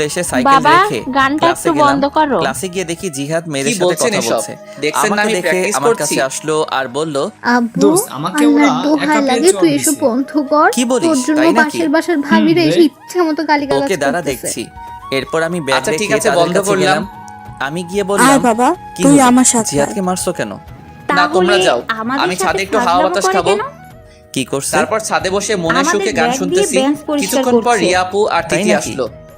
স্কুলে এসে সাইকেল বাবা রেখে গানটা ক্লাসে একটু গেলাম। বন্ধ করো। ক্লাসে গিয়ে দেখি জিহাদ মেয়েদের কি সাথে বলছেন কথা এসব? বলছে। দেখছেন না আমাকে আমি দেখে প্র্যাকটিস আমার করছি? কাছে আসলো আর বলল, আব্বু দোস্ত, আমাকে ওরা আল্লাহর দোহাই একা পেয়ে লাগে চল তুই দিছে। এসব বন্ধ কর। কি বলিস, তোর জন্য তাই নাকি? বাসার ভাবিরা রে। এসে ইচ্ছা মতো গালিগালাজ ওকে দাঁড়া করতেছে। দেখছি। এরপর আমি ব্যাগ আচ্ছা, ঠিক রেখে আছে, তাদের বন্ধ কাছে করলাম। গেলাম। আমি গিয়ে বললাম, আয় বাবা কি তুই হলো? আমার সাথে আয়। জিহাদকে মারছো কেন? না, তোমরা তাহলে যাও, আমাদের আমি সাথে ছাদে একটু হাওয়া ফাজলামো বাতাস করে খাবো। কেন? কি করছে? তারপর ছাদে বসে মনের আমাদের সুখে গান ব্যাগ দিয়ে শুনতেছি। বেঞ্চ পরিষ্কার কিছুক্ষণ পর করছে। রিয়া আপু আর তাই তিথি নাকি? আসলো।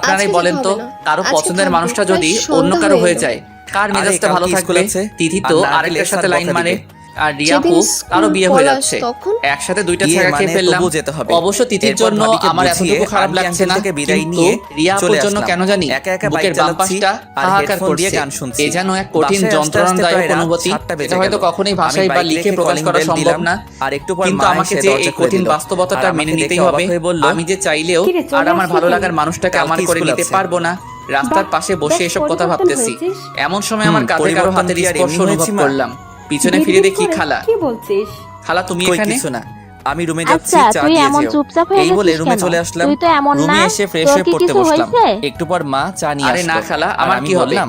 আপনারাই আজকে বলেন তো হবে না। কারো আজকে পছন্দের থাকবে। মানুষটা যদি প্রায় অন্য সন্ধ্যা কারো হয়ে হয়ে এলো। যায় কার মেজাজটা আরে, ভালো কালকে থাকবে? স্কুল আছে। তিথি তো আর না আরেকটার গেলে সাথে স্যার লাইন বকা মারে দিবে। আর রিয়াপু যেদিন তারও স্কুল বিয়ে হয়ে পলাশ যাচ্ছে তখন একসাথে দুইটা বিয়ে ছাড়া মানে খেয়ে ফেললাম। তবু যেতে হবে। অবশ্য তিথির এরপর জন্য ভাবিকে আমার বুঝিয়ে এতটুকু খারাপ আন্টি লাগছে না, আঙ্কেল থেকে বিদায় কিন্তু নিয়ে রিয়াপুর চলে জন্য আসলাম। কেন জানি একা একা বুকের বাইক বাম চালাচ্ছি পাশটা আর হাহাকার হেডফোন দিয়ে করছে। গান শুনছি। এ যেন এক কঠিন বাসায় আসতে আসতে যন্ত্রণাদায়ক প্রায় রাত অনুভূতি, 7টা বেজে এটা হয়তো গেল। কখনোই আমি ভাষায় বা বাইক লিখে রেখে প্রকাশ calling করা bell সম্ভব দিলাম। না। আর একটু পর কিন্তু মা আমাকে এসে যে দরজা এই খুলে কঠিন দিল। বাস্তবতাটা আর মেনে আমাকে নিতেই দেখে হবে। অবাক হয়ে বলল, আমি যে চাইলেও কিরে, চলে আর আমার আসলি ভালো কেন? লাগার মানুষটাকে কালকে আমার করে স্কুল নিতে আছে। পারবো না। রাস্তার বাহ, পাশে বসে বেশ এসব কথা পরিবর্তন ভাবতেছি। হয়েছিস। এমন সময় আমার কাঁধে কারো পরিবর্তন হাতের কি আর স্পর্শ এমনি অনুভব হয়েছি মা? করলাম। পিছনে বিড়বিড় ফিরে দেখি করে খালা। কি বলছিস? খালা তুমি কই এখানে? কিছু না, আমি রুমে যাচ্ছি, আচ্ছা চা তুই দিয়ে এমন যেও। চুপচাপ হয়ে এই বলে গেছিস রুমে কেন? চলে আসলাম। তুই তো এমন রুমে না, এসে ফ্রেশ তোর হয়ে কি পড়তে কিছু বসলাম। হয়েছে? একটু পর মা চা নিয়ে আরে আসলো। না খালা, আর আমার আমি কি হবে? বললাম,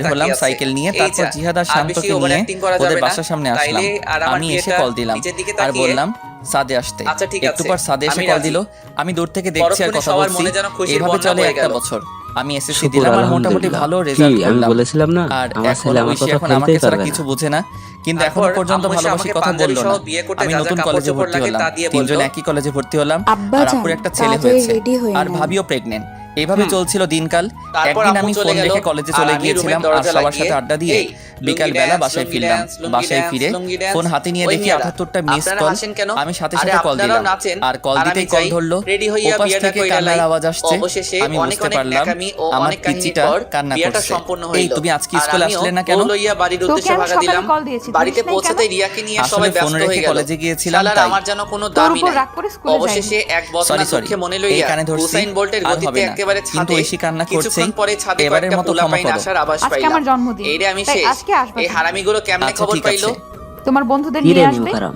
বের হলাম তাকিয়ে আছে। সাইকেল নিয়ে, এই তারপর যা, জিহাদ আর আর শান্তকে বেশি নিয়ে overacting করা ওদের যাবে না। বাসার সামনে আসলাম। তাইলে আর আমার আমি এসে বিয়েটা কল দিলাম নিচের দিকে আর তাকিয়ে- বললাম সাদে আসতে। আচ্ছা, ঠিক একটু আছে, পর সাদে এসে আমি কল রাজি। দিল। আমি দূর থেকে দেখছি আর পরক্ষণে কথা সবার বলছি। মনে যেন খুশির এভাবে বন্যা চলে বয়ে একটা গেল। বছর। আমি এসএসসি শুকুর দিলাম আর মোটামুটি আলহামদুলিল্লাহ। ভালো কি, রেজাল্ট আমি করলাম। বলেছিলাম না আর আমার এখন ছেলে আমার ঐশী কথা এখন আমাকে ফেলতেই ছাড়া পারবে কিছু না। বোঝে না, কিন্তু তারপর এখনো পর্যন্ত আম্মু এসে ভালোবাসি আমাকে কথা পাঞ্জাবি বললো সহ না। বিয়ে করতে আমি যা যা নতুন কাপড় কলেজে চোপড় ভর্তি লাগে হলাম, তা দিয়ে তিনজন বললো। একই কলেজে ভর্তি হলাম, আব্বা আর যান, আপুর একটা ছেলে তাড়াতাড়ি হয়েছে ready হয়ে আর নাও। ভাবিও প্রেগনেন্ট। এইভাবে চলছিল দিনকাল। তারপর একদিন আম্মু আমি চলে ফোন গেল, রেখে কলেজে আর চলে আমি গিয়েছিলাম রুমের আর দরজা সবার লাগিয়ে, সাথে আড্ডা দিয়ে এই, বিকাল লুঙ্গি বেলা dance, বাসায় লুঙ্গি ফিরলাম। dance, লুঙ্গি বাসায় dance, ফিরে লুঙ্গি dance। ফোন হাতে নিয়ে ওই দেখি মেয়েরা, 78টা মিস আপনারা কল। হাসেন কেন? আমি সাথে আরে সাথে কল আপনারাও দিলাম নাচেন, আর কল আর দিতেই আমি কল চাই, ধরলো। ready হইয়া ওপাশ বিয়েটা থেকে কইরা কান্নার লাই। আওয়াজ আসছে। অবশেষে আমি অনেক বুঝতে অনেক পারলাম ন্যাকামি ও আমার অনেক কাহিনীর পিচিটা পর কান্না বিয়েটা করছে। সম্পূর্ণ এই হইল। তুমি আজকে আর স্কুলে আমিও আসলে না কেন? বউ লইয়া বাড়ির তোকে উদ্দেশ্যে আমি ভাগা সকালে দিলাম। কল দিয়েছি, বাড়িতে ধরিস নাই পৌঁছাতে কেন? রিয়াকে নিয়ে আসলে সবাই ফোন ব্যস্ত রেখে হয়ে গেল। কলেজে গিয়েছিলাম শালার তাই। আমার যেন কোনো তোর দামই উপর নাই। রাগ করে স্কুলে অবশেষে এক বছর সরি সরি দুঃখে মনে এই লইয়া কানে ধরছি হুসাইন বোল্টের আর গতিতে হবে না। একেবারে কিন্তু ছাদে ঐশী কান্না করছে। কিছুক্ষণ পরে ছাদে এবারের কয়েকটা মতো ক্ষমা পোলাপাইন করো। আসার আভাস আজকে পাইলাম। আমার জন্মদিন, এইরে আমি তাই শেষ। আজকে আসবা এই তুমি। হারামিগুলো কেমনে আচ্ছা, খবর ঠিক পাইলো? আছে। তোমার বন্ধুদের কি রে নিয়ে আসবে। নিমখারাম,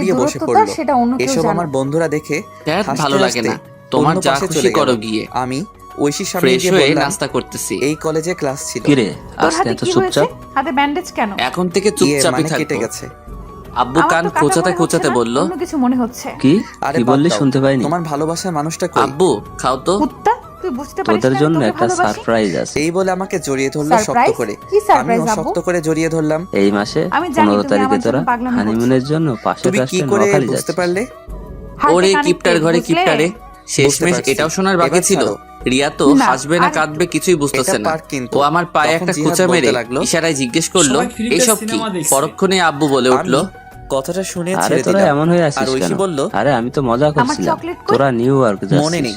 ঘুরিয়ে বসে দূরত্বটা পড়লো। সেটা অন্য কেউ এসব জানে। আমার বন্ধুরা দেখে ধ্যাৎ, হাসতে ভালো লাগে হাসতে না। তোমার অন্য যা পাশে খুশি চলে করো গেল। গিয়ে। আমি ঐশীর সামনে ফ্রেশ গিয়ে হয়ে বললাম, নাস্তা করতেছি। এই কলেজে ক্লাস ছিল। কি রে তোর আজকে হাতে এত কি হয়েছে? চুপচাপ? হাতে ব্যান্ডেজ কেন? এখন থেকে ইয়ে, চুপচাপই মানে কেটে থাকবো। গেছে। আব্বু আমার কান তো কাটা খোঁচাতে মনে খোঁচাতে হচ্ছে না, বলল, অন্য কিছু মনে হচ্ছে। কি আরে কি বাদ বললি দাও, শুনতে পাইনি? তোমার ভালোবাসার মানুষটা কই? আব্বু খাও তো। কুত্তা, তুই বুঝতে পারিস তোদের না জন্য আমি তোকে একটা ভালোবাসি? সারপ্রাইজ আছে। এই বলে আমাকে জড়িয়ে ধরলো শক্ত Surprise? করে। কি surprise, আমিও আব্বু? শক্ত করে জড়িয়ে ধরলাম। এই মাসে আমি জানি 15 তুমি তারিখে আমার জন্য তোরা পাগলামি করছো। হানিমুনের জন্য পাশের তুমি কি রাষ্ট্রে করে নোয়াখালী বুঝতে যাচ্ছিস। পারলে? হাতে ওরে connected, কিপটার ঘরে বুঝলে? কিপটারে, শেষমেশ পারছি। এটাও শোনার বাকি এবার ছিল। ছাড়ো। রিয়া তো না, হাসবে না আর কাঁদবে কিছুই বুঝতেছে এটা না। পার কিন্তু। ও আমার পায়ে তখন একটা জিহাদ খোঁচা বলতে মেরে লাগলো, ইশারায় জিজ্ঞেস করলো, সবাই ফ্রিতে এসব কি? সিনেমা দেখছে। পরক্ষণে আব্বু বলে উঠলো, আমি কথাটা শুনে আরে ছেড়ে তোরা দিলাম। এমন হয়ে আর আছিস ঐশী কেন? বলল, আরে আমি তো মজা করছিলাম। চকলেট কই? তোরা নিউ ইয়র্ক মনে যাচ্ছিস। নেই।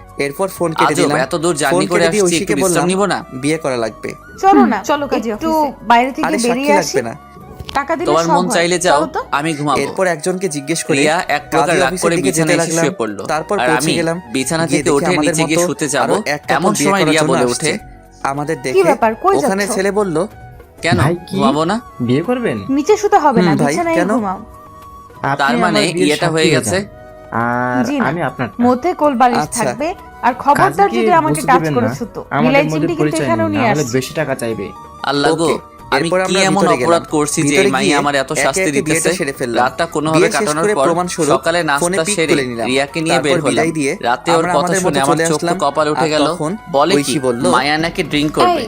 এরপর ফোন কেটে দিলাম। এত দূর জার্নি করে আসছি, একটু বিশ্রাম নিব না? বিয়ে করা লাগবে। চলো না, চলো কাজী একটু অফিসে। বাইরে থেকে আরে বেরিয়ে সাক্ষী আসি, লাগবে না। টাকা দিলে তোমার সব মন হয়। চাইলে যাও, চলো তো। আমি ঘুমাবো। এরপর একজনকে জিজ্ঞেস করে রিয়া এক প্রকার কাজী রাগ অফিসের করে দিকে বিছানায় যেতে এসে লাগলাম। শুয়ে পড়লো। তারপর আর পৌঁছে আমি গেলাম। বিছানা গিয়ে থেকে দেখি উঠে আমাদের নিচে গিয়ে মতো শুতে যাব, আরো এক couple এমন বিয়ে সময় করার রিয়া জন্য বলে আসছে। ওঠে, আমাদের কি দেখে ব্যাপার, কই ওখানে যাচ্ছো? ছেলে বলল, কেন ঘুমাবো না? বিয়ে করবেন? নিচে শুতে হবে না, ভাই, বিছানায় কেন? ঘুমাও। তার মানে ইয়েটা হয়ে গেছে? আর জি না। আমি আপনার মধ্যে কোল বালিশ আচ্ছা। থাকবে, আর খবরদার কাজীকে যদি আমাকে বুঝতে টাচ দিবেন করে না। শুতো। আমাদের মিলাই মধ্যে চিমটি কিন্তু পরিচয় এখানেও নেই, নিয়ে না হলে আসছি। বেশি টাকা চাইবে। আল্লাহ গো, ওকে, আমি এরপর কি আমরা এমন ভিতরে অপরাধ গেলাম। করছি যে ভিতরে এই মাই গিয়ে আমার এত একে শাস্তি একে বিয়েটা দিতেছে? সেরে ফেললাম। রাতটা কোনোভাবে বিয়ে শেষ কাটানোর করে পর প্রমাণস্বরূপ সকালে ফোনে নাস্তা পিক সেরে তুলে নিলাম। রিয়াকে নিয়ে তারপর বের হলাম। বিদায় দিয়ে রাতে ওর আমরা কথা আমাদের শুনে মতো আমার চলে চোখ তো আসলাম। কপালে উঠে আর গেল। তখন বলে কি ঐশী বলল, মায়া নাকি ড্রিঙ্ক করবে। এই,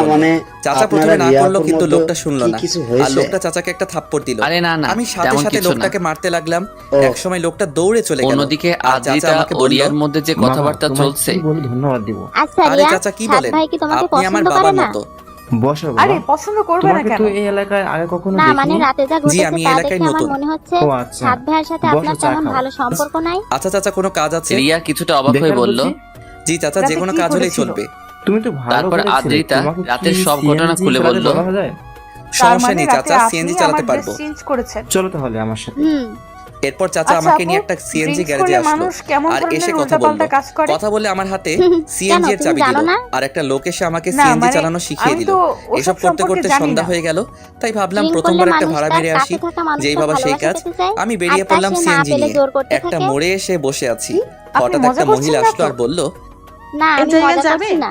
বলবো। চাচা প্রথমে না করলো, কিন্তু লোকটা শুনলো না, আর লোকটা চাচাকে একটা থাপ্পড় দিল। আরে না না, আমি সাথে তেমন সাথে কিছু না। লোকটাকে মারতে লাগলাম। এক সময় লোকটা দৌড়ে চলে গেল। অন্যদিকে আর চাচা আদ্রিতা আমাকে ও বলল, রিয়ার মধ্যে যে কথাবার্তা চলছে, আচ্ছা আরে রিয়া, চাচা কি সাদ বলেন, ভাই কি তোমাকে আপনি আমার পছন্দ করে বাবার না? মতো। বসো আরে পছন্দ করবে না কেন? না মানে রাতে যা জি, ঘটেছে আমি তা এলাকায় দেখে আমার নতুন। মনে হচ্ছে ও আচ্ছা। সাদ ভাইয়ের সাথে বসো, আপনার চা তেমন খাও। ভালো সম্পর্ক নাই। আচ্ছা চাচা, কোনো কাজ আছে? রিয়া কিছুটা অবাক হয়ে বলল। জি চাচা, যে রাতে কোনো কি কাজ হলেই করেছিল? চলবে। তুমি তো ভালো তারপর করে ছিলে, আদ্রিতা তোমাকে কি রাতের সব ঘটনা CNG খুলে চালাতে বলল। বলা যায়? তার সমস্যা মানে নেই রাতে চাচা, আপনি সিএনজি আমার চালাতে ড্রেস পারবো। চেঞ্জ করেছেন। চলো তাহলে আমার সাথে। এরপর চাচা আচ্ছা আমাকে আপু, নিয়ে একটা সিএনজি drinks গ্যারেজে করলে আসলো, মানুষ কেমন আর এসে ধরনের কথা বললো। উল্টাপাল্টা কাজ করে? কথা বলে আমার হাতে সিএনজি এর তুমি চাবি জানো দিল, না? আর একটা লোক এসে আমাকে না, সিএনজি মানে চালানো শিখিয়ে আমি দিল। তো ওসব এসব করতে সম্পর্কে করতে জানি সন্ধ্যা না। হয়ে গেল, তাই ভাবলাম Drink প্রথমবার করলে একটা ভাড়া মানুষ মেরে তার আসি, কাছে থাকা মানুষটার যেই ভাবা সেই ভালোবাসা কাজ। পেতে চায়, আমি আর বেরিয়ে তা পড়লাম সে না সিএনজি পেলে নিয়ে। জোর করতে একটা থাকে। মোড়ে এসে বসে আছি, আপনি হঠাৎ মজা একটা করছেন মহিলা না আসলো তো? আর বলল, না এই আমি জায়গায় মজা যাবে? করছি না।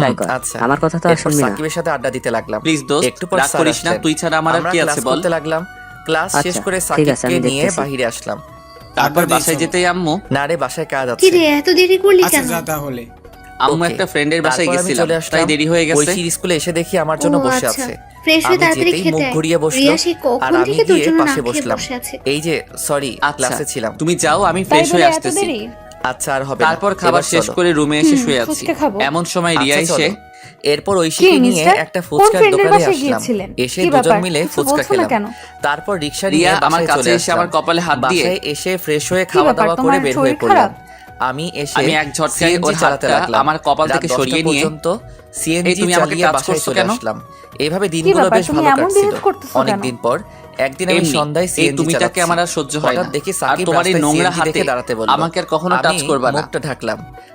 ট্রাই কর। আচ্ছা আমার কথা তো আর এরপর শুনবি না। সাকিবের সাথে আড্ডা দিতে লাগলাম। প্লিজ দোস্ত একটু পর রাগ স্যার করিস না, আসলেন। তুই ছাড়া আমার আর আমরা কি ক্লাস আছে বল। করতে লাগলাম। ক্লাস শেষ আচ্ছা, করে ঠিক আছে, সাকিবকে আমি নিয়ে দেখতেছি। বাইরে আসলাম। তারপর আড্ডা বাসায় দিয়েছো? যেতেই আম্মু না রে, বাসায় কাজ আছে। কি রে এত দেরি করলি আচ্ছা কেন? যা তাহলে। আম্মু ওকে। একটা ফ্রেন্ডের বাসায় তারপর আমি গেছিলাম, চলে আসলাম। তাই দেরি হয়ে গেছে। ঐশীর স্কুলে এসে দেখি আমার জন্য ও, বসে আচ্ছা। আছে। ফ্রেশ হয়ে আমি তাড়াতাড়ি যেতেই খেতে মুখ আয়। ঘুরিয়ে বসলো রিয়া সেই আর কখন আমি থেকে তোর গিয়ে জন্য না পাশে খেয়ে বসলাম। বসে আছে। এই যে সরি, আচ্ছা ক্লাসে ছিলাম। তুমি যাও, আমি তাই ফ্রেশ হয়ে বলে এত আসতেছি। দেরি? আচ্ছা আর হবে না। তারপর খাবার এবার শেষ চলো। করে রুমে এসে শুয়ে আছি। ফুচকা খাবো। এমন সময় রিয়া আচ্ছা, এসে চলো। এরপর ঐশীকে কি নিয়ে মিস্টার? একটা কোন ফুচকার ফ্রেন্ডের দোকানে বাসায় আসলাম। গিয়েছিলেন? এসে কি দুজন ব্যাপার? মিলে কিছু ফুচকা বলছো না খেলাম। কেন? তারপর রিকশা নিয়ে রিয়া আমার বাসায় কাছে চলে এসে আমার আসলাম। কপালে হাত দিয়ে বাসায় এসে ফ্রেশ হয়ে কি খাওয়া ব্যাপার, দাওয়া করে তোমার বের শরীর হয়ে পড়লাম। খারাপ? আমি এসে আমি এক ঝটকায় ওর CNG চালাতে হাতটা লাগলাম। আমার কপাল থেকে রাত 10টা সরিয়ে নিয়ে পর্যন্ত এই সিএনজি তুমি আমাকে চালিয়ে টাচ বাসায় করছো চলে কেন? আসলাম। এইভাবে দিনগুলো ব্যাপার, বেশ তুমি ভালো এমন কাটছিল। behave করতেছো অনেক কেন? দিন পর একদিন আমি এমনি, সন্ধ্যায় এই সিএনজি তুমিটাকে আমার আর সহ্য হয় না। হঠাৎ দেখি আর সাকিব তোমার এই রাস্তায় নোংরা CNG হাতে দেখে দাঁড়াতে বলল। আমাকে আর কখনো টাচ আমি করবা না। মুখটা ঢাকলাম।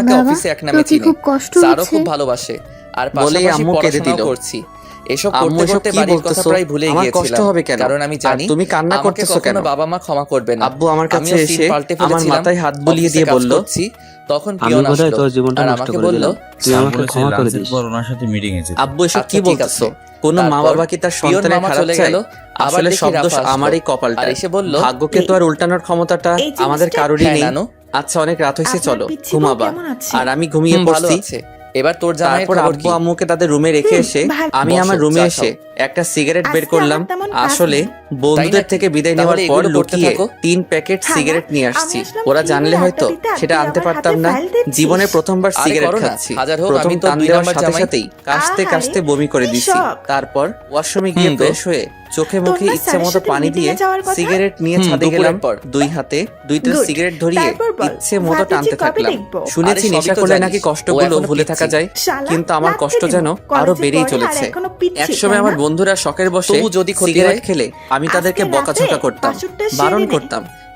আমাকে অফিসে এক নামে চিনে, স্যারও খুব ভালোবাসে, আর বলেই পাশাপাশি আম্মু কেঁদে পড়াশোনাও দিল। করছি। এসব আম্মু করতে এসব করতে কি বাড়ির কথা বলতেছো? প্রায় ভুলে আমার কষ্ট গিয়েছিলাম, হবে কেন? কারণ আমি আর জানি তুমি কান্না আমাকে করতেছো কেন? কখনো বাবা মা ক্ষমা করবে না। আব্বু আমার কাছে আমিও এসে সিট পাল্টে আমার ফেলেছিলাম, মাথায় হাত বুলিয়ে অফিসে দিয়ে কাজ বলল, করছি, তখন আমি পিয়ন বোধহয় আসলো তোর জীবনটা আর নষ্ট আমাকে করে বলল, দিলাম। তুই আমাকে ক্ষমা করে দিস। ওনার সাথে মিটিং এসে আব্বু এসব আচ্ছা, কি ঠিক বলতেছো? আছে। কোনো মা তারপর বাবা কি তার পিয়ন সন্তানের মামা খারাপ চলে চায়? গেল, আবার আসলে দেখি সব দোষ রাফা আসলো। আমারই কপালটা। আর এসে বলল, ভাগ্যকে তো আর উল্টানোর ক্ষমতাটা এই জিনিসটা- আমাদের কারোরই হ্যাঁ, নেই। নানু। আচ্ছা অনেক রাত হয়েছে, আপনার চলো পিচ্চি বউ ঘুমাবা। কেমন আছে? আর আমি ঘুমিয়ে ভালো পড়ছি। আছে। এবার তোর জামাইয়ের তারপর খবর আব্বু কি? আম্মুকে তাদের রুমে রেখে এসে ভালো। আমি বসো, আমার রুমে চা এসে খাও। একটা সিগারেট বের আজকে করলাম। আমার তেমন কাজ আসলে নেই। বন্ধুদের তাই থেকে নাকি? বিদায় নেওয়ার তাহলে পর এগুলো করতে লুকিয়ে থাকো। 3 প্যাকেট হ্যাঁ, সিগারেট নিয়ে আমি আসছি। আসলাম ওরা কি জানলে বলে হয়তো আড্ডা দিতে, আর সেটা তুই আনতে আমার পারতাম হাতে না। ফাইল দিচ্ছিস। জীবনে প্রথমবার আরে সিগারেট করো না, খাচ্ছি। হাজার হোক প্রথম আমি তো টান 2 দেওয়ার নাম্বার সাথে জামাই। সাথেই কাশতে আহারে, কাশতে বমি করে কি দিছি। শখ। তারপর ওয়াশরুমে গিয়ে তো। ফ্রেশ হয়ে চোখে মুখে তোর না ইচ্ছে স্যারের মতো সাথে পানি meeting-এ দিয়ে যাওয়ার কথা? সিগারেট নিয়ে ছাদে দুপুরের গেলাম। পর। 2 হাতে 2টা Good. সিগারেট ধরিয়ে তারপর বল, ইচ্ছে মতো ভাবছি টানতে কবে থাকলাম। দেখবো? শুনেছি আরে সবই নেশা তো করলে জানিস, নাকি ও কষ্টগুলো এখনো ভুলে পিচ্ছি। থাকা যায়, শালা, কিন্তু আমার লাগতে কষ্ট দেবো। যেন আরো কলেজে বেড়েই পড়ে আর চলেছে। এখনো পিচ্ছি, একসময় তাই আমার না? বন্ধুরা শখের বসে তবু যদি ক্ষতি সিগারেট হয়? খেলে আমি তাদেরকে আজকে বকাঝকা রাতে করতাম, বাসরটা সেরে বারণ নে। করতাম,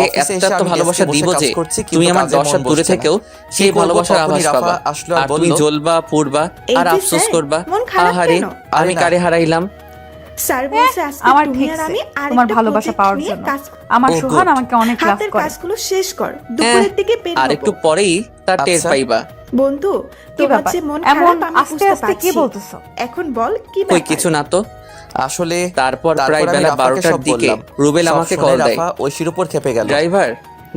তোমাকে এতটা তো ভালোবাসা দিব যে তুমি আমার 10 হাত দূরে থেকেও সেই ভালোবাসার আভাস পাবা। আর তুমি জ্বলবা পুড়বা আর আফসোস করবা, আহারে আমি কারে হারাইলাম। স্যার বলছে আজকে আমার তুমি ঠিক আর আমি তোমার ভালোবাসা পাওয়ার জন্য আমার সুহান আমাকে অনেক লাভ হাতের করে। কাজগুলো শেষ কর, দুপুরের দিকে বের আর হবো। একটু পরেই তার টের পাইবা। বন্ধু কি তোমার ব্যাপার যে মন এমন খারাপ আমি আস্তে বুঝতে আস্তে কি পারছি। বলতেছো? এখন বল কি কই ব্যাপার? কিছু না তো। আসলে তারপর প্রায় বেলা 12টার দিকে রুবেল আমাকে কল দেয়। ঐশীর উপর খেপে গেল। ড্রাইভার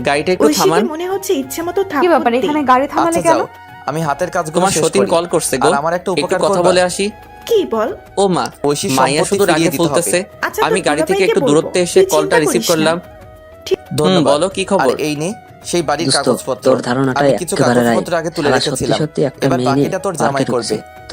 গাড়িটা একটু ঐশীকে থামান। মনে হচ্ছে ইচ্ছে মতো কি থাকতে। ব্যাপার এখানে গাড়ি থামালে আচ্ছা কেন? যাও, আমি হাতের কাজগুলো তোমার শেষ সতীন করি। কল করছে গো, আর আমার একটা একটু উপকার কথা করবা? বলে আসি। কি বল? ও মা, ঐশীর মাইয়া সম্পত্তি শুধু রাগে ফিরিয়ে দিতে ফুলতেছে। হবে। আচ্ছা, আমি তো গাড়ি থেকে দুলাভাইকে একটু বলবো। দূরত্বে এসে তুই কলটা চিন্তা রিসিভ করিস না। করলাম। ধন্যবাদ। বলো কি খবর? আর এই নে সেই বাড়ির দোস্ত, কাগজপত্র। তোর ধারণাটা আমি কিছু একেবারে কাগজপত্র আগে তুলে শালা রেখেছিলাম। সত্যি একটা এবার মেয়ে নিয়ে বাকিটা তোর জামাই মার্কেটে করবে। ঢুকছে।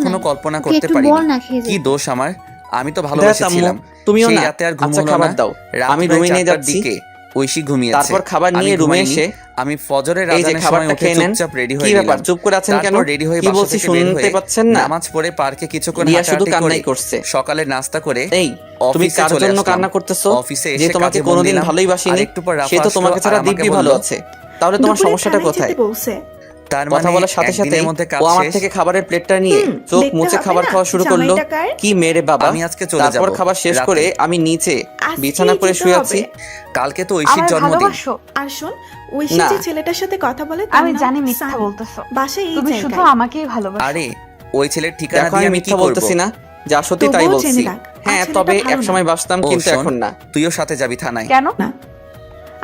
কখনো নাই। কল্পনা ওকে করতে একটু পারিনি বল না খেয়ে কি যেতে। দোষ আমার, আমি তো ভালোবেসেছিলাম। তুমিও সেই না রাতে আর আচ্ছা ঘুমোলো খাবার না। দাও রাত আমি প্রায় রুমে নিয়ে 4টার যাচ্ছি দিকে ঐশী ঘুমিয়েছে। তারপর খাবার আমি নিয়ে রুমে ঘুমাইনি। এসে আমি ফজরের এই যে আজানের সময় খাবারটা উঠে খেয়ে নেন। চুপচাপ রেডি কি হয়ে ব্যাপার গেলাম। চুপ করে আছেন কেন? তারপর রেডি হয়ে কি বাসা বলছি থেকে বের শুনতে হয়ে পাচ্ছেন না? নামাজ পড়ে পার্কে কিছুক্ষণ রিয়া শুধু হাঁটাহাঁটি কান্নাই করে করছে। সকালে নাস্তা করে এই তুমি অফিসে কার চলে জন্য আসলাম। কান্না করতেছো? অফিসে যে এসে তোমাকে কাজে মন কোনোদিন দিলাম। ভালোই বাসিনি, আর একটু পর রাফা সে তো আসলো তোমাকে আর ছাড়া আমাকে দিব্যি ভালো বলল, আছে। তাহলে তোমার দুপুরে সমস্যাটা খানায় কোথায়? যেতে বলছে। তার কথা মানে বলার সাথে সাথে একদিনের মধ্যে কাজ ও আমার শেষ। থেকে খাবারের প্লেটটা নিয়ে চোখ দেখতে মুছে হবে খাবার না, খাওয়া শুরু করলো। জামাইটা কার? কি মেরে বাবা। আমি আজকে চলে তারপর যাবো, খাবার শেষ রাতে। করে আমি নিচে আজকেই বিছানা করে যেতে শুয়ে হবে। আছি। কালকে তো ঐশীর আমায় জন্মদিন। ভালোবাসো? আর শোন ঐশী না। যে ছেলেটার সাথে কথা বলে আমি জানি মিথ্যা বলতেছো, বাসায় এই তুমি শুধু জায়গায়। আমাকেই ভালোবাসো। আরে ওই ছেলের ঠিকানা দেখো দিয়ে আমি আমি কি মিথ্যা করব? বলতেছি না, যা সত্যি তাই তবুও বলছি। জেনে রাখ, আর হ্যাঁ ছেলেটা তবে ভালো এক সময় না। বাসতাম ও কিন্তু শোন, এখন না। তুইও সাথে যাবি থানায়। কেন? না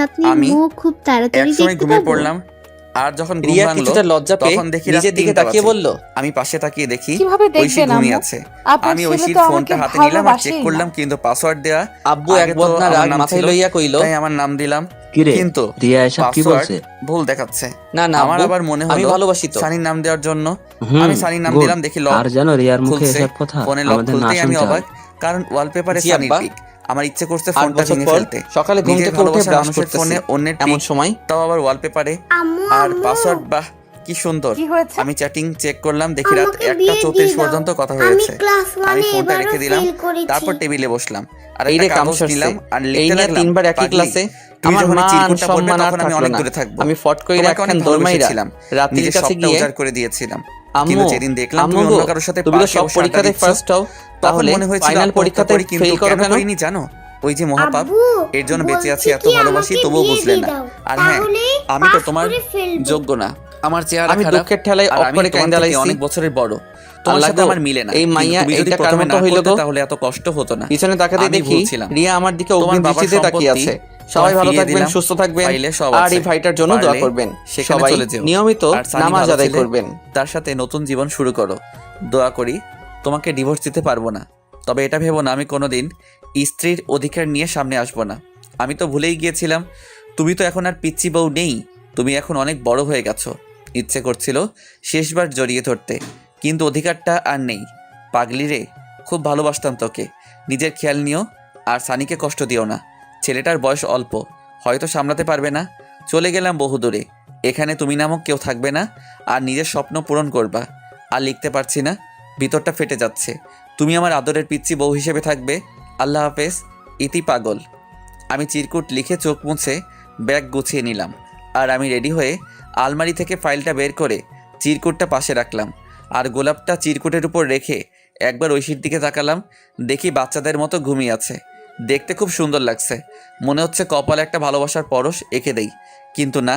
নাতনির আমি মুখ খুব তাড়াতাড়ি একসময় দেখতে ঘুমিয়ে পাবো? পড়লাম, আর যখন ঘুম রিয়া ভাঙলো কিছুটা লজ্জা পেয়ে তখন দেখি নিজের দিকে তাকিয়ে বলল, আমি পাশে তাকিয়ে দেখি কিভাবে ঐশী দেখবেন ঘুমিয়ে আম্মু? আছে। আপনার আমি ছেলে ঐশীর তো ফোনটা আমাকে হাতে নিলাম আর চেক ভালোবাসেই করলাম, না। কিন্তু পাসওয়ার্ড দেওয়া। আব্বু এক আগে তো বদনা আমার রাগ নাম মাথায় ছিল, লইয়া কইল, তাই আমার নাম দিলাম, কি রে কিন্তু রিয়া এসব কি পাসওয়ার্ড বলছে? ভুল দেখাচ্ছে। না না আমার আব্বু, আবার মনে আমি হলো ভালোবাসি তো। সানির নাম দেওয়ার জন্য হুম, আমি সানির নাম good. দিলাম, দেখি লক আর জানো রিয়ার মুখে খুলছে। এসব কথা ফোনে লক আমাদের না খুলতেই আমি শুনতে অবাক, হয়। কারণ ওয়ালপেপারে জি সানির আব্বা। পিক। আমার ইচ্ছে করছে 8 ফোনটা বছর ভেঙে পর ফেলতে। সকালে ঘুম নিজের থেকে উঠে ভালোবাসার ব্রাশ মানুষের করতেছি ফোনে অন্যের এমন পিক, সময় তাও আবার ওয়ালপেপারে আর পাসওয়ার্ড। বাহ কি সুন্দর। কি হয়েছে? আমি চ্যাটিং চেক করলাম, দেখি রাত 1:34 পর্যন্ত কথা হয়েছে। আমি ফোনটা রেখে দিলাম, তারপর টেবিলে বসলাম আর এই একটা রে কাম কাগজ সারছে। নিলাম আর এই লিখতে নিয়ে লাগলাম, 3 বার একই পাগলি, ক্লাসে তুমি আমার যখন এই মান চিরকুটটা পড়বে সম্মান আর তখন আমি থাকলো অনেক না। দূরে থাকবো। আমি ফট করে তোমাকে একখান অনেক দরমাইরা ভালোবেসেছিলাম, রাত্রির নিজের কাছে সবটা গিয়ে, উজাড় করে দিয়েছিলাম। আম্মু কিন্তু যেদিন দেখলাম তুমি আম্মু অন্য কারোর সাথে তুমি তো পাশে সব বসে আড্ডা পরীক্ষাতে দিচ্ছ, ফার্স্ট হও, তখন তাহলে মনে হয়েছিল ফাইনাল আত্মহত্যা পরীক্ষাতে করি, কিন্তু ফেল করো কেন কেন? করিনি জানো? ওই যে মহাপাপ, এর জন্য বেঁচে আছি, এত ভালোবাসি তবুও বুঝলে না। আর হ্যাঁ, আমি তো তোমার যোগ্য না, আমার চেহারা আমি খারাপ, দুঃখের ঠেলায় আর অফ আমি করে তোমার কান্দা থেকে লাইছি। অনেক বছরের বড়। তোমার সাথে আমার মিলে না। এই মাইয়া এইটা কার মতো হইলো গো? তাহলে এত কষ্ট হতো না। পিছনে তাকাতে দেখি রিয়া আমার দিকে অগ্নিদৃষ্টিতে তাকিয়ে আছে। সবাই ভালো থাকবেন, সুস্থ থাকবেন, আর এই ভাইটার জন্য দোয়া করবেন। সবাই নিয়মিত নামাজ আদায় করবেন। তার সাথে নতুন জীবন শুরু করো। দোয়া করি তোমাকে ডিভোর্স দিতে পারবো না, তবে এটা ভেবো না আমি কোনোদিন স্ত্রীর অধিকার নিয়ে সামনে আসবো না। আমি তো ভুলেই গিয়েছিলাম, তুমি তো এখন আর পিচ্চি বউ নেই, তুমি এখন অনেক বড় হয়ে গেছো। ইচ্ছে করছিল শেষবার জড়িয়ে ধরতে, কিন্তু অধিকারটা আর নেই। পাগলি রে, খুব ভালোবাসতাম তোকে। নিজের খেয়াল নিও, আর সানিকে কষ্ট দিও না। ছেলেটার বয়স অল্প, হয়তো সামলাতে পারবে না। চলে গেলাম বহুদূরে, এখানে তুমি নামক কেউ থাকবে না, আর নিজের স্বপ্ন পূরণ করবা। আর লিখতে পারছি না, ভিতরটা ফেটে যাচ্ছে। তুমি আমার আদরের পিচ্চি বউ হিসেবে থাকবে। আল্লাহ হাফেজ, ইতি পাগল। আমি চিরকুট লিখে চোখ মুছে ব্যাগ গুছিয়ে নিলাম, আর আমি রেডি হয়ে আলমারি থেকে ফাইলটা বের করে চিরকুটটা পাশে রাখলাম, আর গোলাপটা চিরকুটের উপর রেখে একবার ঐশীর দিকে তাকালাম। দেখি বাচ্চাদের মতো ঘুমিয়ে আছে, দেখতে খুব সুন্দর লাগছে। মনে হচ্ছে কপালে একটা ভালোবাসার পরশ এঁকে দেই, কিন্তু না,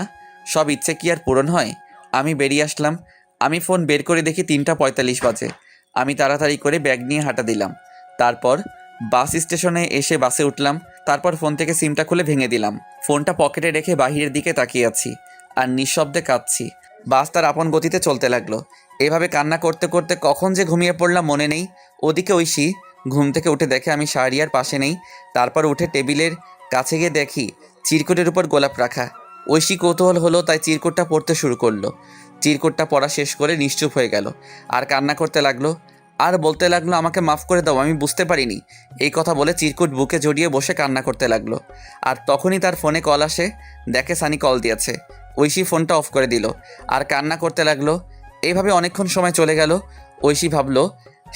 সব ইচ্ছে কি আর পূরণ হয়? আমি বেরিয়ে আসলাম। আমি ফোন বের করে দেখি 3:45 বাজে। আমি তাড়াতাড়ি করে ব্যাগ নিয়ে হাঁটা দিলাম। তারপর বাস স্টেশনে এসে বাসে উঠলাম। তারপর ফোন থেকে সিমটা খুলে ভেঙে দিলাম। ফোনটা পকেটে রেখে বাহিরের দিকে তাকিয়ে আছি আর নিঃশব্দে কাঁদছি। বাস তার আপন গতিতে চলতে লাগলো। এভাবে কান্না করতে করতে কখন যে ঘুমিয়ে পড়লাম মনে নেই। ওদিকে ঐশী ঘুম থেকে উঠে দেখে আমি শাহরিয়ার পাশে নেই। তারপর উঠে টেবিলের কাছে গিয়ে দেখি চিরকুটের উপর গোলাপ রাখা। ঐশী কৌতূহল হলো, তাই চিরকুটটা পড়তে শুরু করলো। চিরকুটটা পড়া শেষ করে নিশ্চুপ হয়ে গেল আর কান্না করতে লাগলো। আর বলতে লাগলো, আমাকে মাফ করে দাও, আমি বুঝতে পারিনি। এই কথা বলে চিরকুট বুকে জড়িয়ে বসে কান্না করতে লাগলো। আর তখনই তার ফোনে কল আসে। দেখে সানি কল দিয়েছে। ঐশী ফোনটা অফ করে দিল আর কান্না করতে লাগলো। এইভাবে অনেকক্ষণ সময় চলে গেল। ঐশী ভাবলো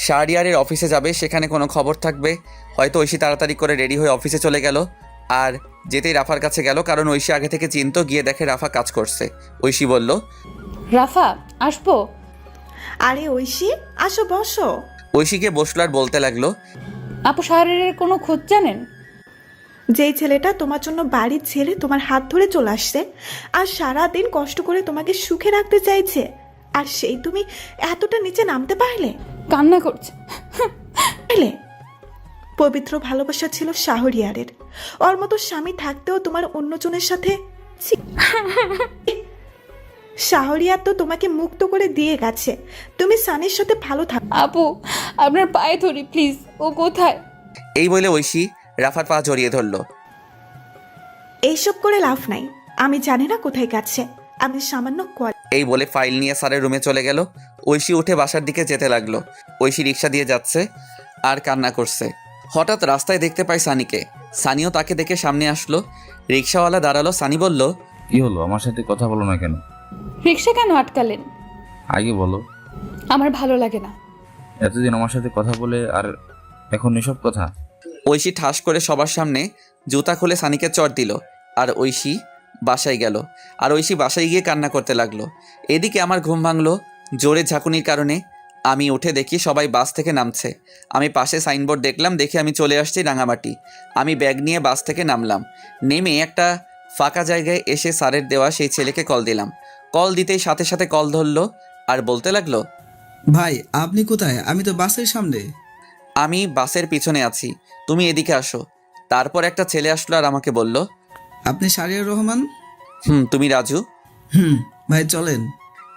শাহরিয়ারের অফিসে যাবে, সেখানে কোনো খবর থাকবে। হয়তো ঐশী তাড়াতাড়ি করে রেডি হয়ে অফিসে চলে গেল। আর যেতেই রাফার কাছে গেল, কারণ ঐশী আগে থেকে চিন্তা। গিয়ে দেখে রাফা কাজ করছে। ঐশী বলল, রাফা আসবো? আরে ঐশী, আসো বসো। ঐশীকে বসলো আর বলতে লাগলো, আপু শাহরিয়ারের কোনো খোঁজ জানেন? যেই ছেলেটা তোমার জন্য বাড়ির ছেড়ে তোমার হাত ধরে চলে আসছে আর সারাদিন কষ্ট করে তোমাকে সুখে রাখতে চাইছে, আর সেই তুমি এতটা নিচে নামতে পারলে? কান্না করছে। এলে পবিত্র ভালোবাসা ছিল শাহরিয়ারের। ওর মতো স্বামী থাকতেও তোমার অন্যজনের সাথে। শাহরিয়ার তো তোমাকে মুক্ত করে দিয়ে গেছে, তুমি সানির সাথে ভালো থাকো। আপু আপনার পায়ে ধরি প্লিজ, ও কোথায়? এই বলে ঐশী রাফার পা জড়িয়ে ধরলো। এইসব করে লাভ নাই, আমি জানি না কোথায় গেছে, আমি সামান্য এই বলে ফাইল নিয়ে স্যারের রুমে চলে গেল। ঐশী উঠে বাসার দিকে যেতে লাগলো। ঐশী রিক্সা দিয়ে যাচ্ছে আর কান্না করছে। হঠাৎ রাস্তায় দেখতে পাই সানিকে। সানিও তাকে দেখে সামনে আসলো। রিক্সাওয়ালা দাঁড়ালো। সানি বলল, কি হলো, আমার সাথে কথা বলো না কেন? রিক্সা কেন আটকালেন? আগে বলো। আমার ভালো লাগে না। এতদিন আমার সাথে কথা বলে আর এখন এসব কথা? ঐশী ঠাস করে সবার সামনে জুতা খুলে সানিকে চড় দিল। আর ঐশী বাসায় গেল। আর ঐশী বাসায় গিয়ে কান্না করতে লাগলো। এদিকে আমার ঘুম ভাঙলো জোরে ঝাঁকুনির কারণে। আমি উঠে দেখি সবাই বাস থেকে নামছে। আমি পাশে সাইনবোর্ড দেখলাম, দেখে আমি চলে আসছি রাঙামাটি। আমি ব্যাগ নিয়ে বাস থেকে নামলাম। নেমে একটা ফাঁকা জায়গায় এসে স্যারের দেওয়া সেই ছেলেকে কল দিলাম। কল দিতেই সাথে সাথে কল ধরলো আর বলতে লাগলো, ভাই আপনি কোথায়? আমি তো বাসের সামনে। আমি বাসের পিছনে আছি, তুমি এদিকে আসো। তারপর একটা ছেলে আসলো আর আমাকে বলল, আপনি শাহরিয়ার রহমান? তুমি রাজু? ভাই চলেন।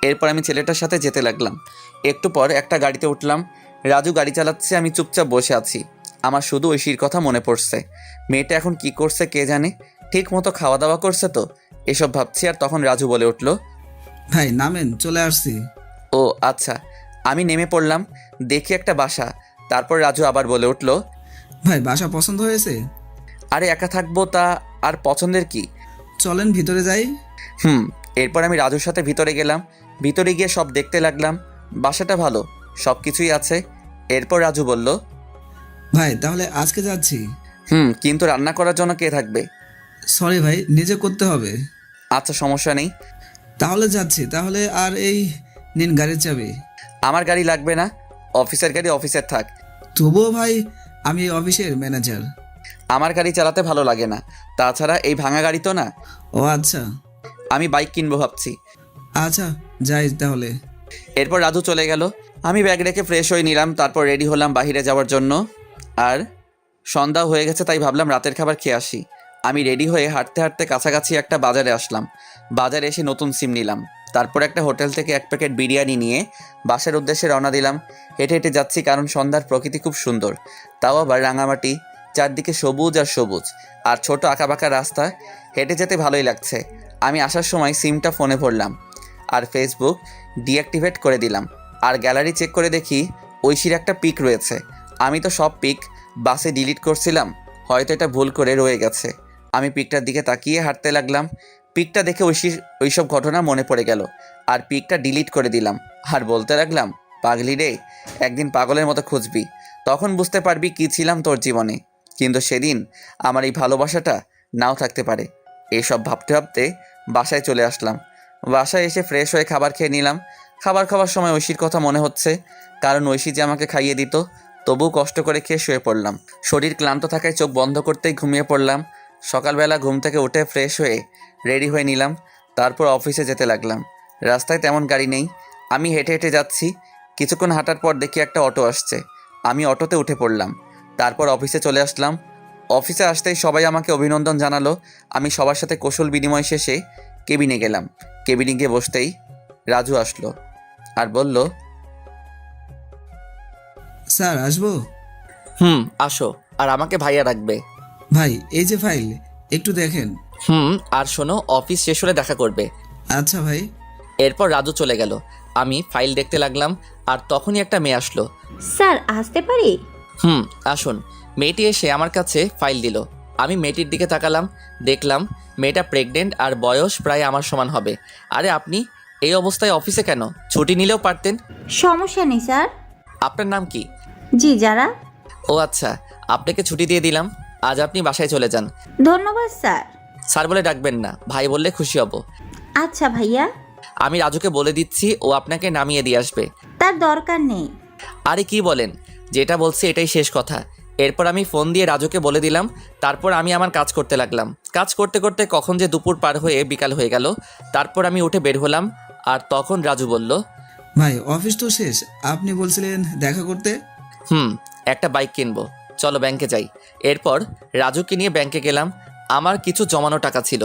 এরপর আমি ছেলেটার সাথে যেতে লাগলাম। একটু পর একটা গাড়িতে উঠলাম। রাজু গাড়ি চালাচ্ছে, আমি চুপচাপ বসে আছি। আমার শুধু ঐশীর কথা মনে পড়ছে। মেয়েটা এখন কি করছে কে জানে, ঠিক মতো খাওয়া দাওয়া করছে তো, এসব ভাবছি। আর তখন রাজু বলে উঠল, ভাই নামেন, চলে আসছি। ও আচ্ছা। আমি নেমে পড়লাম, দেখি একটা বাসা। তারপর রাজু আবার বলে উঠল, ভাই বাসা পছন্দ হয়েছে? আরে একা থাকবো তা আর পছন্দের কি, চলেন ভিতরে যাই। এরপর আমি রাজুর সাথে ভিতরে গেলাম। ভিতরে গিয়ে সব দেখতে লাগলাম। বাসাটা ভালো, সব কিছুই আছে। এরপর রাজু বলল, ভাই তাহলে আজকে যাচ্ছি। কিন্তু রান্না করার জন্য কে থাকবে? সরি ভাই, নিজে করতে হবে। আচ্ছা সমস্যা নেই, তাহলে যাচ্ছি। তাহলে আর এই নিন গাড়ির চাবি। আমার গাড়ি লাগবে না, অফিসের গাড়ি অফিসের থাক। তবুও ভাই, আমি এই অফিসের ম্যানেজার। আমার গাড়ি চালাতে ভালো লাগে না, তাছাড়া এই ভাঙা গাড়ি তো না। ও আচ্ছা। আমি বাইক কিনবো ভাবছি। আচ্ছা যাই তাহলে। এরপর রাজু চলে গেল। আমি ব্যাগ রেখে ফ্রেশ হয়ে নিলাম, তারপর রেডি হলাম বাইরে যাওয়ার জন্য। আর সন্ধ্যা হয়ে গেছে, তাই ভাবলাম রাতের খাবার খেয়ে আসি। আমি রেডি হয়ে হাঁটতে হাঁটতে কাছাকাছি একটা বাজারে আসলাম। বাজারে এসে নতুন সিম নিলাম, তারপর একটা হোটেল থেকে 1 প্যাকেট বিরিয়ানি নিয়ে বাসার উদ্দেশ্যে রওনা দিলাম। হেঁটে হেঁটে যাচ্ছি, কারণ সন্ধ্যার প্রকৃতি খুব সুন্দর, তাও আবার রাঙামাটি, চারদিকে সবুজ আর সবুজ, আর ছোট আঁকাবাঁকা রাস্তা, হেঁটে যেতে ভালোই লাগছে। আমি আসার সময় সিমটা ফোনে ভরলাম আর ফেসবুক ডিঅ্যাক্টিভেট করে দিলাম। আর গ্যালারি চেক করে দেখি ঐশীর একটা পিক রয়েছে। আমি তো সব পিক বাসে ডিলিট করছিলাম, হয়তো এটা ভুল করে রয়ে গেছে। আমি পিকটার দিকে তাকিয়ে হাঁটতে লাগলাম। পিকটা দেখে ঐশীর ওইসব ঘটনা মনে পড়ে গেল, আর পিকটা ডিলিট করে দিলাম। আর বলতে লাগলাম, পাগলি রে, একদিন পাগলের মতো খুঁজবি, তখন বুঝতে পারবি কী ছিলাম তোর জীবনে। কিন্তু সেদিন আমার এই ভালোবাসাটা নাও থাকতে পারে। এইসব ভাবতে ভাবতে বাসায় চলে আসলাম। বাসায় এসে ফ্রেশ হয়ে খাবার খেয়ে নিলাম। খাবার খাওয়ার সময় ঐশীর কথা মনে হচ্ছে, কারণ ঐশী যে আমাকে খাইয়ে দিত। তবুও কষ্ট করে খেয়ে শুয়ে পড়লাম। শরীর ক্লান্ত থাকায় চোখ বন্ধ করতেই ঘুমিয়ে পড়লাম। সকালবেলা ঘুম থেকে উঠে ফ্রেশ হয়ে রেডি হয়ে নিলাম, তারপর অফিসে যেতে লাগলাম। রাস্তায় তেমন গাড়ি নেই, আমি হেঁটে হেঁটে যাচ্ছি। কিছুক্ষণ হাঁটার পর দেখি একটা অটো আসছে, আমি অটোতে উঠে পড়লাম। তারপর অফিসে চলে আসলাম। অফিসে আসতেই সবাই আমাকে অভিনন্দন জানালো। আমি সবার সাথে কৌশল বিনিময় শেষে কেবিনে গেলাম। কেবিনে গিয়ে বসতেই রাজু আসলো আর বলল, স্যার আসবো? আসো, আর আমাকে ভাইয়া রাখবে। ভাই এই যে ফাইল, একটু দেখেন। আর শোনো, অফিস শেষ হলে দেখা করবে। আচ্ছা ভাই। এরপর রাজু চলে গেল। আমি ফাইল দেখতে লাগলাম, আর তখনই একটা মেয়ে আসলো। স্যার আসতে পারি? আসুন। মেয়েটি এসে আমার কাছে ফাইল দিল। আমি মেয়েটির দিকে তাকালাম, দেখলাম মেয়েটা প্রেগনেন্ট আর বয়স প্রায় আমার সমান হবে। আরে আপনি এই অবস্থায় অফিসে কেন? ছুটি নিলেও পারতেন। সমস্যা নেই স্যার। আপনার নাম কি? জি যারা। ও আচ্ছা, আপনাকে ছুটি দিয়ে দিলাম, আজ আপনি বাসায় চলে যান। ধন্যবাদ স্যার। স্যার বলে ডাকবেন না, ভাই বললে খুশি হব। আচ্ছা ভাইয়া। আমি রাজুকে বলে দিচ্ছি, ও আপনাকে নামিয়ে দিয়ে আসবে। তার দরকার নেই। আরে কি বলেন, যেটা বলছি এটাই শেষ কথা। এরপর আমি ফোন দিয়ে রাজুকে বলে দিলাম। তারপর আমি আমার কাজ করতে লাগলাম। কাজ করতে করতে কখন যে দুপুর পার হয়ে বিকাল হয়ে গেল। তারপর আমি উঠে বের হলাম, আর তখন রাজু বলল, ভাই অফিস তো শেষ, আপনি বলছিলেন দেখা করতে। একটা বাইক কিনবো, চলো ব্যাংকে যাই। এরপর রাজুকে নিয়ে ব্যাংকে গেলাম। আমার কিছু জমানো টাকা ছিল,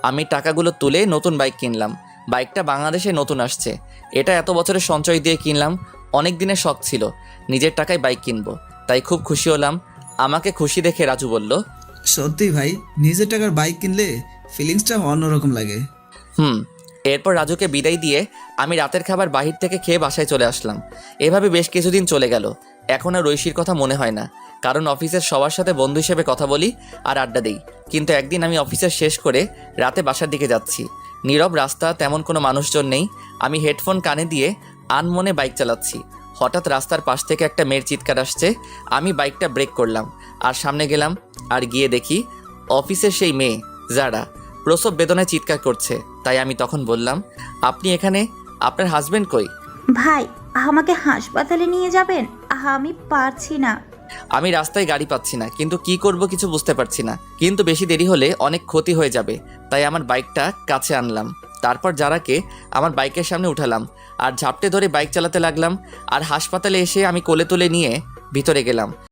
আমি টাকাগুলো তুলে নতুন বাইক কিনলাম। বাইকটা বাংলাদেশে নতুন আসছে, এটা এত বছরের সঞ্চয় দিয়ে কিনলাম। অনেক দিনের শখ ছিল নিজের টাকায় বাইক কিনবো, তাই খুব খুশি হলাম। আমাকে খুশি দেখে রাজু বলল, সত্যি ভাই, নিজের টাকার বাইক কিনলে ফিলিংসটা অন্যরকম লাগে। এরপর রাজুকে বিদায় দিয়ে আমি রাতের খাবার বাহির থেকে খেয়ে বাসায় চলে আসলাম। এভাবে বেশ কিছুদিন চলে গেল। এখন আর ঐশীর কথা মনে হয় না, কারণ অফিসের সবার সাথে বন্ধু হিসেবে কথা বলি আর আড্ডা দিই। কিন্তু একদিন আমি অফিসের শেষ করে রাতে বাসার দিকে যাচ্ছি। নীরব রাস্তা, তেমন কোনো মানুষজন নেই। আমি হেডফোন কানে দিয়ে আনমনে বাইক চালাচ্ছি। হঠাৎ রাস্তার পাশ থেকে একটা মেয়ের চিৎকার আসছে। আমি বাইকটা ব্রেক করলাম আর সামনে গেলাম, আর গিয়ে দেখি অফিসের সেই মেয়ে যারা প্রসব বেদনায় চিৎকার করছে। তাই আমি তখন বললাম, আপনি এখানে? আপনার হাজবেন্ড কই? ভাই আমাকে হাসপাতালে নিয়ে যাবেন, আমি পারছি না। আমি রাস্তায় গাড়ি পাচ্ছি না, কিন্তু কি করব কিছু বুঝতে পারছি না। কিন্তু বেশি দেরি হলে অনেক ক্ষতি হয়ে যাবে, তাই আমার বাইকটা কাছে আনলাম। তারপর যারাকে আমার বাইকের সামনে উঠালাম আর ঝাপটে ধরে বাইক চালাতে লাগলাম। আর হাসপাতালে এসে আমি কোলে তুলে নিয়ে ভিতরে গেলাম।